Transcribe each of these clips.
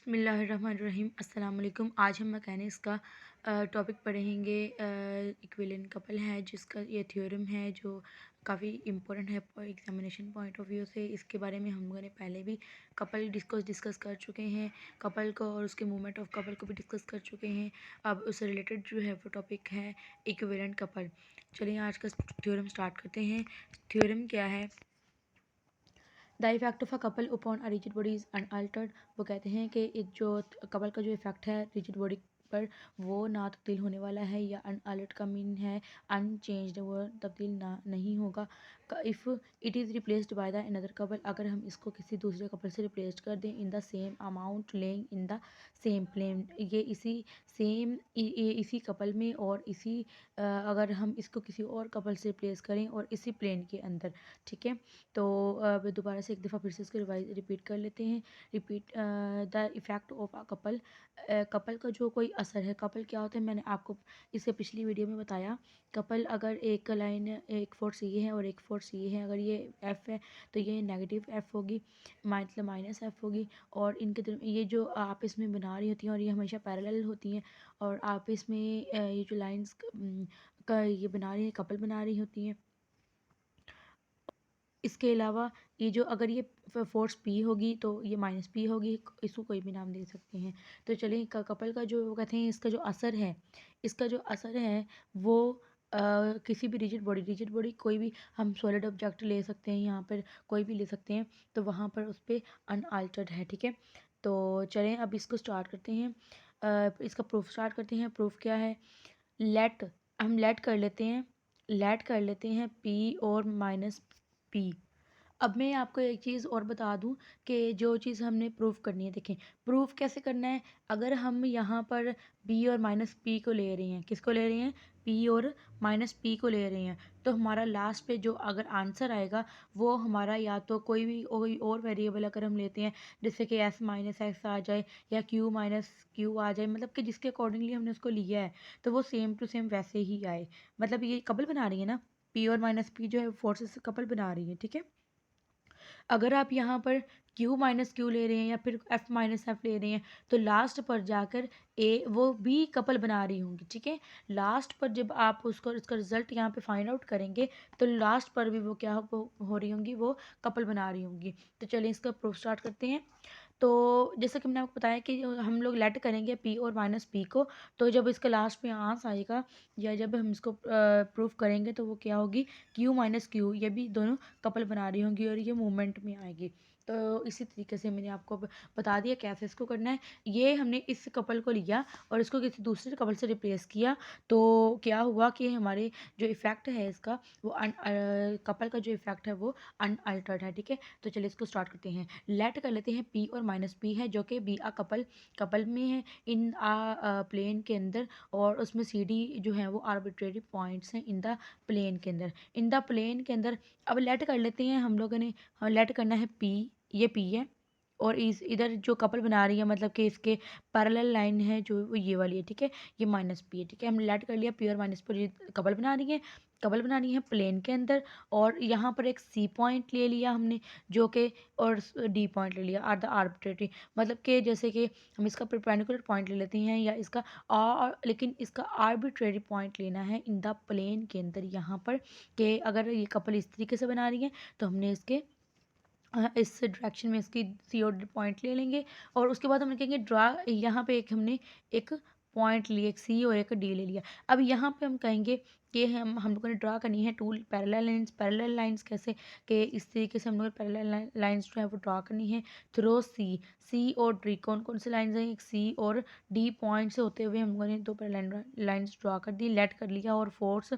बिस्मिल्लाहिर्रहमानिर्रहीम अस्सलाम वालेकुम। आज हम मैकेनिक्स का टॉपिक पढ़ेंगे। इक्विवेलेंट कपल है जिसका ये थ्योरम है जो काफ़ी इम्पोर्टेंट है एग्जामिनेशन पॉइंट ऑफ व्यू से। इसके बारे में हम लोगों ने पहले भी कपल डिस्कस कर चुके हैं, कपल को और उसके मूवमेंट ऑफ कपल को भी डिस्कस कर चुके हैं। अब उससे रिलेटेड जो है वो टॉपिक है इक्विवेलेंट कपल। चलिए आज का थ्योरम स्टार्ट करते हैं। थ्योरम क्या है? The effect of a couple upon a rigid body is unaltered. वो कहते हैं कि जो कपल का जो इफेक्ट है रिजिड बॉडी पर वो ना तब्दील होने वाला है, या अनअल्टर्ड का मीन है अनचेंज्ड, वो तब्दील ना नहीं होगा। If it is replaced by the another couple, अगर हम इसको किसी दूसरे कपल से रिप्लेस कर दें in the same amount lying in the same plane, ये इसी सेम इसी कपल में और इसी अगर हम इसको किसी और कपल से रिप्लेस करें और इसी प्लेन के अंदर, ठीक है। तो अब दोबारा से एक दफ़ा फिर से इसको रिपीट कर लेते हैं। Repeat the effect of a couple. Couple का जो कोई असर है, कपल क्या होता है मैंने आपको इससे पिछली वीडियो में बताया। कपल अगर एक लाइन एक फोर्स ये है और एक फोर्स ये है, अगर ये एफ है तो ये नेगेटिव एफ होगी, मतलब माइनस एफ होगी। और इनके ये जो आपस में बना रही होती हैं और ये हमेशा पैरेलल होती हैं, और आपस में ये जो लाइंस का ये बना रही है, कपल बना रही होती हैं। इसके अलावा ये जो अगर ये फोर्स पी होगी तो ये माइनस पी होगी, इसको कोई भी नाम दे सकते हैं। तो चलिए कपल का जो कहते हैं इसका जो असर है, इसका जो असर है वो किसी भी रिजिड बॉडी कोई भी हम सॉलिड ऑब्जेक्ट ले सकते हैं, यहाँ पर कोई भी ले सकते हैं, तो वहाँ पर उस पर अनअल्टर्ड है, ठीक है। तो चलें अब इसको स्टार्ट करते हैं। इसका प्रूफ स्टार्ट करते हैं। प्रूफ क्या है? लेट हम लेट कर लेते हैं पी और माइनस पी। अब मैं आपको एक चीज़ और बता दूं कि जो चीज़ हमने प्रूफ करनी है, देखें प्रूफ कैसे करना है। अगर हम यहाँ पर बी और माइनस पी को ले रहे हैं, किसको ले रहे हैं? पी और माइनस पी को ले रहे हैं, तो हमारा लास्ट पे जो अगर आंसर आएगा वो हमारा या तो कोई और वेरिएबल अगर हम लेते हैं, जैसे कि एस माइनस एक्स आ जाए या क्यू माइनस क्यू आ जाए, मतलब कि जिसके अकॉर्डिंगली हमने उसको लिया है, तो वो सेम टू सेम वैसे ही आए। मतलब ये कपल बना रही है ना, पी और माइनस पी जो है फोर्सेस कपल बना रही है, ठीक है। अगर आप यहाँ पर Q माइनस क्यू ले रहे हैं या फिर F माइनस एफ ले रहे हैं, तो लास्ट पर जाकर ए वो भी कपल बना रही होंगी, ठीक है। लास्ट पर जब आप उसको इसका रिजल्ट यहाँ पे फाइंड आउट करेंगे तो लास्ट पर भी वो क्या हो रही होंगी, वो कपल बना रही होंगी। तो चलिए इसका प्रूफ स्टार्ट करते हैं। तो जैसे कि मैंने आपको बताया कि हम लोग लेट करेंगे पी और माइनस पी को, तो जब इसका लास्ट में आंस आएगा या जब हम इसको प्रूफ करेंगे तो वो क्या होगी? क्यू माइनस क्यू, ये भी दोनों कपल बना रही होंगी और ये मूवमेंट में आएगी। तो इसी तरीके से मैंने आपको बता दिया कैसे इसको करना है। ये हमने इस कपल को लिया और इसको किसी दूसरे कपल से रिप्लेस किया, तो क्या हुआ कि हमारे जो इफ़ेक्ट है इसका वो कपल का जो इफ़ेक्ट है वो अनअल्टर्ड है, ठीक है। तो चलिए इसको स्टार्ट करते हैं। लेट कर लेते हैं पी और माइनस पी है जो कि बी आ कपल में है इन आ प्लेन के अंदर, और उसमें सी डी जो है वो आर्बिट्रेरी पॉइंट्स हैं इन द प्लेन के अंदर, इन द प्लेन के अंदर। अब लेट कर लेते हैं हम लोगों ने, लेट करना है पी, ये पी है, और इस इधर जो कपल बना रही है मतलब कि इसके पैरेलल लाइन है जो वो ये वाली है, ठीक है, ये माइनस पी है, ठीक है। हम लेट कर लिया पी और माइनस पर, ये कपल बना रही है प्लेन के अंदर, और यहाँ पर एक सी पॉइंट ले लिया हमने जो कि, और डी पॉइंट ले लिया, आर द आर्बिट्रेटरी, मतलब कि जैसे कि हम इसका परपेंडिकुलर पॉइंट ले लेते हैं या इसका लेकिन इसका आर्बिट्रेरी पॉइंट लेना है इन द प्लेन के अंदर यहाँ पर, कि अगर ये कपल इस तरीके से बना रही है तो हमने इसके इस डायरेक्शन में इसकी सी और डी पॉइंट ले लेंगे, और उसके बाद हम लिखेंगे ड्रा। यहाँ पे एक हमने एक पॉइंट लिए, एक सी और एक डी ले लिया। अब यहाँ पे हम कहेंगे कि हम लोगों ने ड्रा करनी है टू पैरेलल लाइंस कैसे, कि इस तरीके से हम लोग पैरेलल लाइंस जो है वो ड्रा करनी है थ्रू सी और डी। कौन कौन सी लाइंस हैं? एक सी और डी पॉइंट से होते हुए हम लोगों ने दो पैरेलल लाइंस ड्रा कर दी, लेट कर लिया, और फोर्स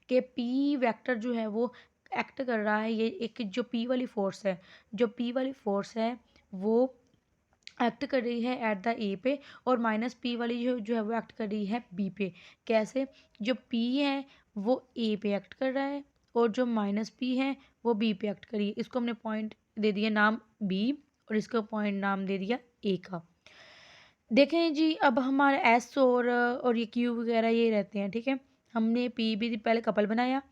के पी वेक्टर जो है वो एक्ट कर रहा है। ये एक जो पी वाली फोर्स है, जो पी वाली फोर्स है वो एक्ट कर रही है एट द ए पे, और माइनस पी वाली जो है वो एक्ट कर रही है बी पे। कैसे? जो पी है वो ए पे एक्ट कर रहा है, और जो माइनस पी है वो बी पे एक्ट कर रही है। इसको हमने पॉइंट दे दिया नाम बी, और इसको पॉइंट नाम दे दिया ए का। देखें जी, अब हमारे एस और ये क्यू वगैरह ये रहते हैं, ठीक है। हमने पी भी पहले कपल बनाया,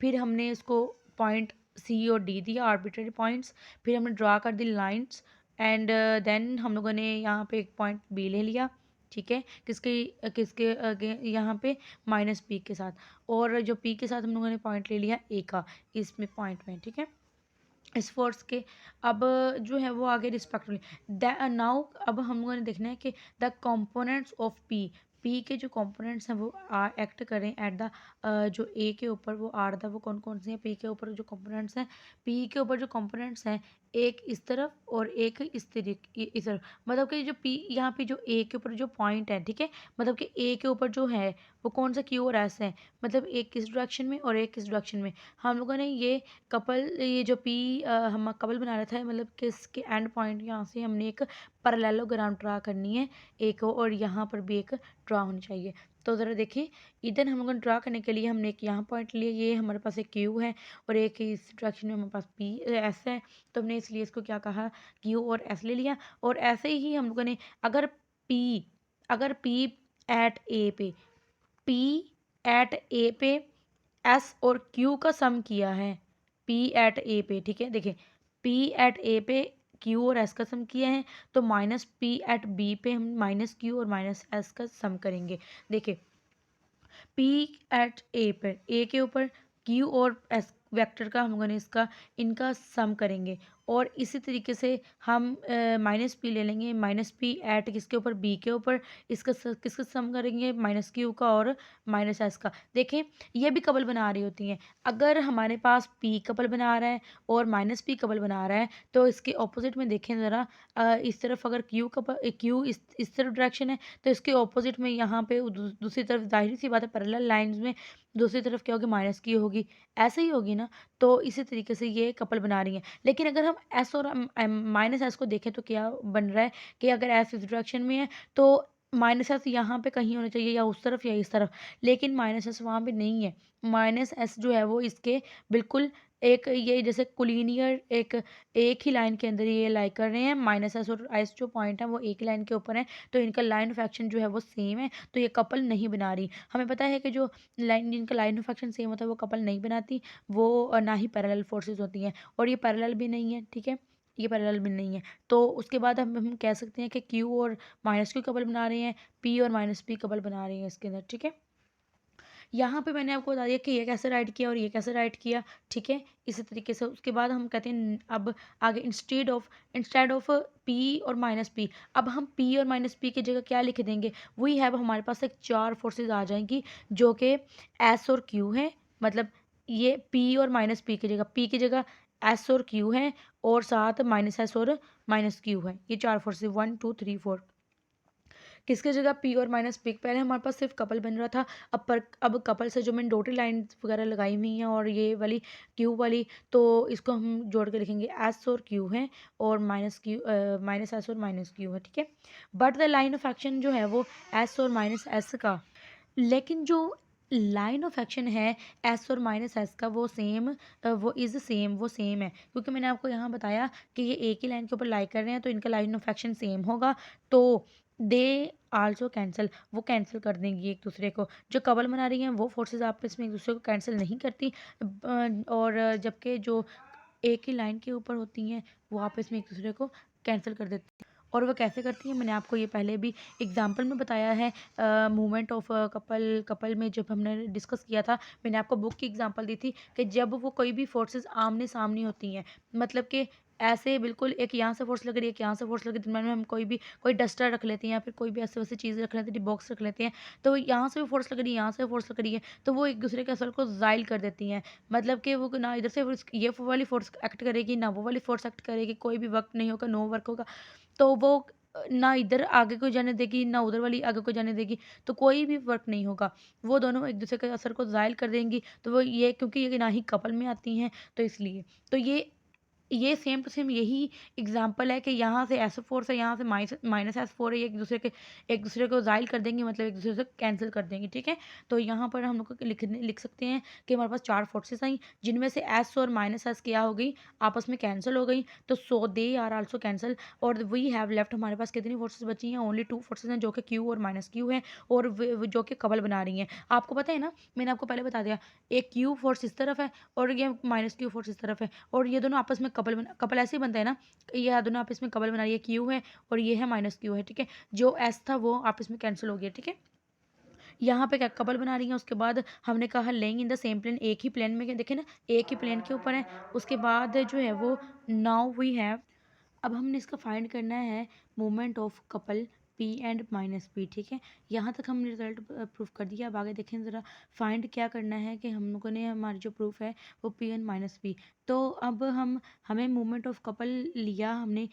फिर हमने इसको पॉइंट सी और डी दिया आर्बिट्रेरी पॉइंट्स, फिर हमने ड्रा कर दी लाइंस एंड देन हम लोगों ने यहाँ पे एक पॉइंट बी ले लिया, ठीक है, किसके किसके यहाँ पे माइनस पी के साथ, और जो पी के साथ हम लोगों ने पॉइंट ले लिया ए का इसमें पॉइंट में, ठीक है, इस फोर्स के। अब जो है वो आगे रिस्पेक्टिवली नाउ अब हम लोगों ने देखना है कि द कंपोनेंट्स ऑफ पी के जो कंपोनेंट्स हैं वो एक्ट करें एट द जो ए के ऊपर वो आर द वो कौन कौन से हैं पी के ऊपर जो कंपोनेंट्स हैं, पी के ऊपर जो कंपोनेंट्स हैं एक इस तरफ और एक इस तरीके इस तरफ, मतलब कि जो पी यहाँ पे जो ए के ऊपर जो पॉइंट है, ठीक है, मतलब कि ए के ऊपर जो है वो कौन सा क्यू और एस है, मतलब एक किस डायरेक्शन में और एक किस डायरेक्शन में। हम लोगों ने ये जो पी हम कपल बना रहा था, मतलब कि इसके एंड पॉइंट यहाँ से हमने एक पैरेललोग्राम ड्रा करनी है एक, और यहाँ पर भी एक ड्रा होनी चाहिए। तो ज़रा देखिए, इधर हम लोगों ने ड्रा करने के लिए हमने एक यहाँ पॉइंट लिया, ये हमारे पास एक क्यू है और एक इस डायरेक्शन में हमारे पास पी एस है, तो हमने इसलिए इसको क्या कहा, क्यू और एस ले लिया। और ऐसे ही हम लोगों ने अगर पी एट ए पे पी एट ए पे एस और क्यू का सम किया है, पी एट ए पे, ठीक है, देखिए पी एट ए पे क्यू और एस का सम किया है, तो माइनस पी एट बी पे हम माइनस क्यू और माइनस एस का सम करेंगे। देखिए पी एट ए पर ए के ऊपर क्यू और एस वेक्टर का हम लोगों ने इनका सम करेंगे, और इसी तरीके से हम माइनस पी ले लेंगे, माइनस पी एट किसके ऊपर, बी के ऊपर, किसका सम करेंगे, माइनस क्यू का और माइनस एस का। देखें ये भी कपल बना रही होती हैं, अगर हमारे पास पी कपल बना रहा है और माइनस पी कपल बना रहा है तो इसके ऑपोजिट में देखें ज़रा, इस तरफ अगर क्यू इस तरफ डायरेक्शन है तो इसके ऑपोजिट में यहाँ पे दूसरी तरफ जाहिर सी बात है पैरेलल लाइंस में दूसरी तरफ क्या होगी, माइनस की होगी, ऐसे ही होगी ना। तो इसी तरीके से ये कपल बना रही हैं। लेकिन अगर हम एस और माइनस एस को देखें तो क्या बन रहा है कि अगर एस इस डायरेक्शन में है तो माइनस एस यहाँ पे कहीं होना चाहिए, या उस तरफ या इस तरफ, लेकिन माइनस एस वहाँ पे नहीं है। माइनस एस जो है वो इसके बिल्कुल एक ये जैसे कुलीनियर एक ही लाइन के अंदर ये लाई कर रहे हैं, माइनस एस और एस जो पॉइंट है वो एक ही लाइन के ऊपर है, तो इनका लाइन ऑफ एक्शन जो है वो सेम है, तो ये कपल नहीं बना रही। हमें पता है कि जो लाइन जिनका लाइन ऑफ एक्शन सेम होता है वो कपल नहीं बनाती, वो ना ही पैरेलल फोर्सेस होती हैं, और ये पैरेलल भी नहीं है, ठीक है, ये पैरेलल भी नहीं है। तो उसके बाद हम कह सकते हैं कि क्यू और माइनस क्यू कपल बना रहे हैं, पी और माइनस पी कपल बना रहे हैं इसके अंदर, ठीक है। यहाँ पे मैंने आपको बता दिया कि ये कैसे राइट किया और ये कैसे राइट किया, ठीक है, इसी तरीके से। उसके बाद हम कहते हैं अब आगे इंस्टेड ऑफ पी और माइनस पी, अब हम पी और माइनस पी की जगह क्या लिख देंगे, वही है, अब हमारे पास एक चार फोर्सेज आ जाएंगी जो कि एस और क्यू है, मतलब ये पी और माइनस पी की जगह एस और क्यू है, और साथ माइनस एस और माइनस क्यू है, ये चार फोर्सेज 1 2 3 4। किसकी जगह पी और माइनस पी, पहले हमारे पास सिर्फ कपल बन रहा था, अब कपल से जो मैंने डॉटेड लाइन वगैरह लगाई हुई हैं और ये वाली क्यू वाली, तो इसको हम जोड़ के लिखेंगे एस और क्यू है, और माइनस एस और माइनस क्यू है, ठीक है। But the line of action जो है वो एस और माइनस एस का, लेकिन जो लाइन ऑफ एक्शन है एस और माइनस एस का वो सेम है, क्योंकि मैंने आपको यहाँ बताया कि ये एक ही लाइन के ऊपर लाई कर रहे हैं, तो इनका लाइन ऑफ एक्शन सेम होगा, तो दे आल्सो कैंसिल, वो कैंसिल कर देंगी एक दूसरे को। जो कपल बना रही हैं वो फोर्सेस आपस में एक दूसरे को कैंसिल नहीं करती, और जबकि जो एक ही लाइन के ऊपर होती हैं वो आपस में एक दूसरे को कैंसिल कर देती हैं। और वो कैसे करती हैं मैंने आपको ये पहले भी एग्जाम्पल में बताया है, मूवमेंट ऑफ कपल में जब हमने डिस्कस किया था, मैंने आपको बुक की एग्जांपल दी थी कि जब वो कोई भी फोर्सेस आमने सामने होती हैं, मतलब कि ऐसे बिल्कुल एक यहाँ से फोर्स लग रही है, एक यहाँ से फोर्स लग रही है, दरम्यान में हम कोई डस्टर रख लेते हैं या फिर कोई भी ऐसे वैसे चीज़ रख लेते हैं, बॉक्स रख लेते हैं, तो यहाँ से भी फोर्स लग रही है, यहाँ से फोर्स लग रही है, तो वो एक दूसरे के असर को ज़ाइल कर देती हैं, मतलब कि वो ना इधर से ये वाली फोर्स एक्ट करेगी ना वो वाली फोर्स एक्ट करेगी, कोई भी वर्क नहीं होगा, नो वर्क होगा, तो वो ना इधर आगे को जाने देगी ना उधर वाली आगे को जाने देगी, तो कोई भी वर्क नहीं होगा, वो दोनों एक दूसरे के असर को ज़ाइल कर देंगी। तो वो ये क्योंकि ये ना ही कपल में आती हैं, तो इसलिए तो ये सेम टू सेम यही एग्जाम्पल है कि यहाँ से एस फोर्स है, यहाँ से माइनस एस फोर है, ये एक दूसरे को ज़ाइल कर देंगे, मतलब एक दूसरे से कैंसिल कर देंगे, ठीक है। तो यहाँ पर हम लोग को लिख सकते हैं कि हमारे पास चार फोर्सेस आई, जिनमें से एस और माइनस एस क्या हो गई, आपस में कैंसिल हो गई, तो सो दे आर आल्सो कैंसिल, और वी हैव लेफ्ट, हमारे पास कितनी फोर्सेस बची हैं, ओनली टू फोर्सेस हैं, जो कि क्यू और माइनस क्यू है, और जो कि कपल बना रही हैं। आपको पता है ना, मैंने आपको पहले बता दिया, एक क्यू फोर्स इस तरफ है और ये माइनस क्यू फोर्स इस तरफ है, और ये दोनों आपस में कपल ऐसे ही बनता है ना, ये दोनों आपस में कपल बना रही है, क्यू है और ये है माइनस क्यू है, ठीक है। जो एस था वो आपस में कैंसिल हो गया, ठीक है। यहाँ पे क्या कपल बना रही है, उसके बाद हमने कहा lying in the same plane, एक ही प्लेन में, देखे ना एक ही प्लेन के ऊपर है। उसके बाद जो है वो नाउ वी हैव, अब हमने इसका फाइंड करना है moment of couple P and minus P, ठीक है। यहाँ तक हमने रिजल्ट प्रूफ कर दिया। अब आगे देखें ज़रा फाइंड क्या करना है कि हम लोगों ने, हमारी जो प्रूफ है वो पी एंड माइनस पी। तो अब हमें मोमेंट ऑफ कपल लिया हमने,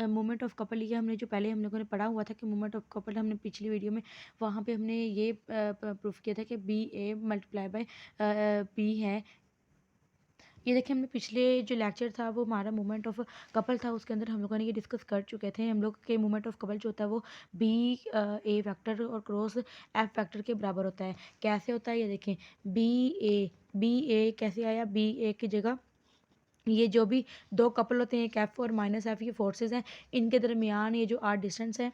मोमेंट ऑफ कपल लिया हमने, जो पहले हम लोगों ने पढ़ा हुआ था कि मोमेंट ऑफ कपल, हमने पिछली वीडियो में वहाँ पे हमने ये प्रूफ किया था कि B A multiply by P है। ये देखिए हमने पिछले जो लेक्चर था वो हमारा मोमेंट ऑफ कपल था, उसके अंदर हम लोगों ने ये डिस्कस कर चुके थे। हम लोग के मोमेंट ऑफ कपल जो होता है वो बी ए वेक्टर और क्रॉस एफ वेक्टर के बराबर होता है। कैसे होता है ये देखें, बी ए कैसे आया, बी ए की जगह ये जो भी दो कपल होते हैं, एक एफ और माइनस एफ, ये फोर्सेज हैं, इनके दरमियान ये जो आर डिस्टेंस है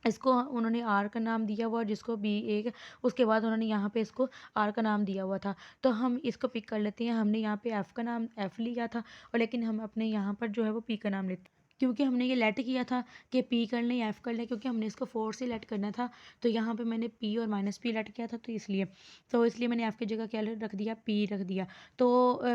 इसको उन्होंने आर का नाम दिया हुआ, जिसको बी ए, उसके बाद उन्होंने यहाँ पे इसको आर का नाम दिया हुआ था। तो हम इसको पिक कर लेते हैं। हमने यहाँ पे एफ़ का नाम एफ़ लिया था, और लेकिन हम अपने यहाँ पर जो है वो पी का नाम लेते हैं, क्योंकि हमने ये लेट किया था कि पी कर लें एफ़ कर लें, क्योंकि हमने इसको फोर से लेट करना था। तो यहाँ पे मैंने पी और माइनस पी लेट किया था, तो इसलिए मैंने एफ़ की जगह क्या रख दिया, पी रख दिया। तो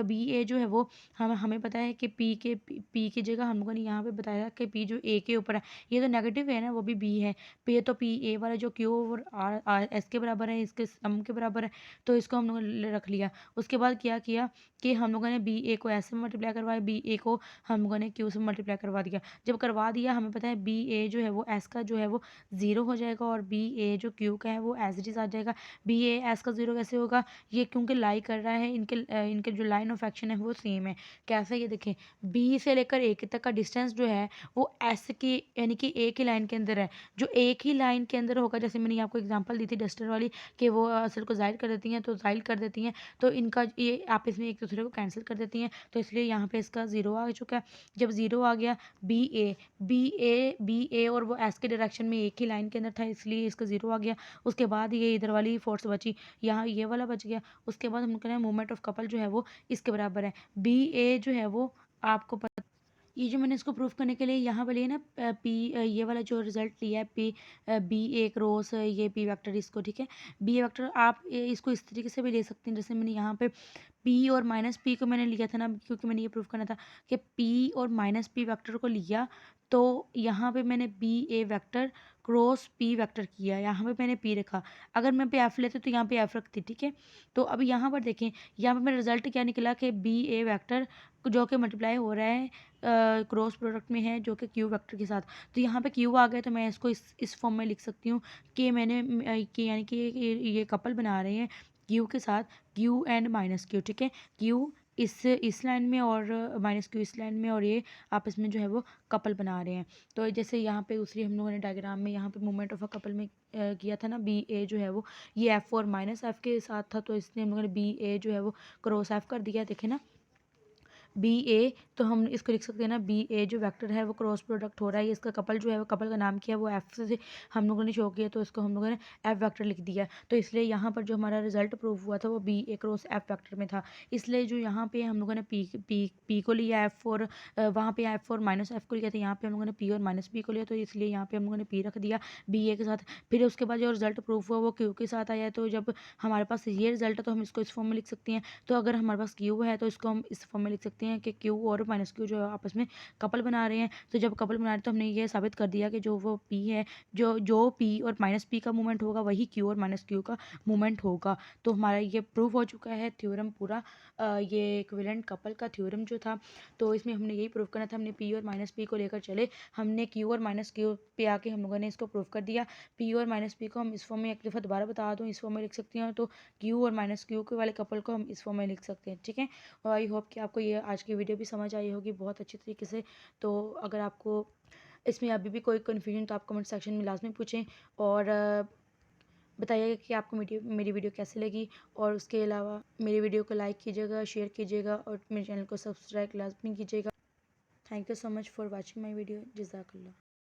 बी ए जो है वो हमें पता है कि पी की जगह हम लोगों ने यहाँ पे बताया कि पी जो ए के ऊपर है, ये तो नेगेटिव है ना, वो भी बी है। तो पी ए वाला जो क्यू और आर एस के बराबर है, इसके सम के बराबर है, तो इसको हम लोगों ने रख लिया। उसके बाद क्या किया कि हम लोगों ने बी ए को एस से मल्टीप्लाई करवाया, बी ए को हम लोगों ने क्यू से मल्टीप्लाई करवा दिया। जब करवा दिया, हमें पता है बी ए जो है वो एस का जो है वो 0 हो जाएगा, और बी ए जो क्यू का है वो एज इट इज आ जाएगा। बी ए एस का 0 कैसे होगा, ये क्योंकि लाई कर रहा है, इनके जो लाइन ऑफ एक्शन है वो सेम है। कैसे, ये देखें, बी से लेकर ए तक का डिस्टेंस जो है वो एस की यानी कि ए की लाइन के अंदर है। जो एक ही लाइन के अंदर होगा, जैसे मैंने आपको एग्जांपल दी थी डस्टर वाली, कि वो असल को जाहिर कर देती हैं, तो जाहिर कर देती हैं, तो इनका ये आपस में एक दूसरे को कैंसिल कर देती हैं। तो इसलिए यहाँ पे इसका 0 आ चुका है। जब 0 आ गया, बी ए और वो एस के डायरेक्शन में एक ही लाइन के अंदर था, इसलिए इसका 0 आ गया। उसके बाद ये इधर वाली फोर्स बची, यहाँ ये वाला बच गया। उसके बाद हम कहते हैं मोमेंट ऑफ कपल जो है वो इसके बराबर है। बी ए जो है वो आपको पता, ये जो मैंने इसको प्रूफ करने के लिए यहाँ पे लिए ना पी, ये वाला जो रिजल्ट लिया है पी बी ए क्रॉस ये पी वेक्टर, इसको, ठीक है। बी ए वेक्टर आप इसको इस तरीके से भी ले सकते हैं, जैसे मैंने यहाँ पे पी और माइनस पी को मैंने लिया था ना, क्योंकि मैंने ये प्रूफ करना था कि पी और माइनस पी वेक्टर को लिया, तो यहाँ पे मैंने बी ए वेक्टर क्रॉस पी वेक्टर किया, यहाँ पे मैंने पी रखा। अगर मैं पे एफ लेते तो यहाँ पे एफ रखती, ठीक है। तो अब यहाँ पर देखें, यहाँ पे मेरा रिजल्ट क्या निकला कि बी ए वेक्टर जो कि मल्टीप्लाई हो रहा है क्रॉस प्रोडक्ट में है, जो कि क्यू वेक्टर के साथ। तो यहाँ पे क्यू आ गया, तो मैं इसको इस फॉर्म में लिख सकती हूँ कि मैंने कि यानी कि ये कपल बना रहे हैं क्यू के साथ, क्यू एंड माइनस क्यू, ठीक है। क्यू इस लाइन में और माइनस क्यू इस लाइन में, और ये आपस में जो है वो कपल बना रहे हैं। तो जैसे यहाँ पे दूसरी हम लोगों ने डायग्राम में यहाँ पे मोमेंट ऑफ अ कपल में किया था ना, बी ए जो है वो ये एफ और माइनस एफ के साथ था, तो इसलिए हम लोगों ने बी ए जो है वो क्रॉस एफ कर दिया, देखे ना बी ए। तो हम इसको लिख सकते हैं ना, बी ए जो वेक्टर है वो क्रॉस प्रोडक्ट हो रहा है, ये इसका कपल जो है वो कपल का नाम किया वो एफ से हम लोगों ने शो किया, तो इसको हम लोगों ने एफ वेक्टर लिख दिया। तो इसलिए यहाँ पर जो हमारा रिजल्ट प्रूफ हुआ था वो बी ए क्रॉस एफ वेक्टर में था। इसलिए जो यहाँ पे हम लोगों ने पी को लिया एफ और वहाँ पे एफ और माइनस एफ को लिया था, यहाँ पे हम लोगों ने पी और माइनस पी को लिया, तो इसलिए यहाँ पे हम लोगों ने पी रख दिया बी ए के साथ। फिर उसके बाद जो रिजल्ट प्रूफ हुआ वो क्यू के साथ आया, तो जब हमारे पास ये रिजल्ट है तो हम इसको इस फॉर्म में लिख सकते हैं। तो अगर हमारे पास क्यू है तो इसको हम इस फॉर्म में लिख सकते हैं कि क्यू और माइनस क्यू जो है आपस में कपल बना रहे हैं। तो जब कपल बना रहे हैं तो हमने ये साबित कर दिया कि जो वो पी है, जो पी और माइनस पी का मूवमेंट होगा वही क्यू और माइनस क्यू का मूवमेंट होगा। तो हमारा ये प्रूफ हो चुका है थ्योरम पूरा, ये इक्विवेलेंट कपल का थ्योरम जो था। तो इसमें हमने यही प्रूफ करना था, हमने पी और माइनस पी को लेकर चले, हमने क्यू और माइनस क्यू पे आके हम लोगों ने इसको प्रूफ कर दिया। पी और माइनस पी को हम इस फॉर्म में एक दफ़ा दोबारा बता दूँ, इस फॉर्म में लिख सकती हैं, तो क्यू और माइनस क्यू के वाले कपल को हम इस फॉर्म में लिख सकते हैं, ठीक है। और आई होप कि आपको ये आज की वीडियो भी समझ आई होगी बहुत अच्छी तरीके से। तो अगर आपको इसमें अभी भी कोई कन्फ्यूजन तो आप कमेंट सेक्शन में लाजमी पूछें, और बताइएगा कि आपको मेरी वीडियो कैसी लगी। और उसके अलावा मेरी वीडियो को लाइक कीजिएगा, शेयर कीजिएगा, और मेरे चैनल को सब्सक्राइब लाजमी कीजिएगा। Thank you so much for watching my video. जज़ाकल्लाह।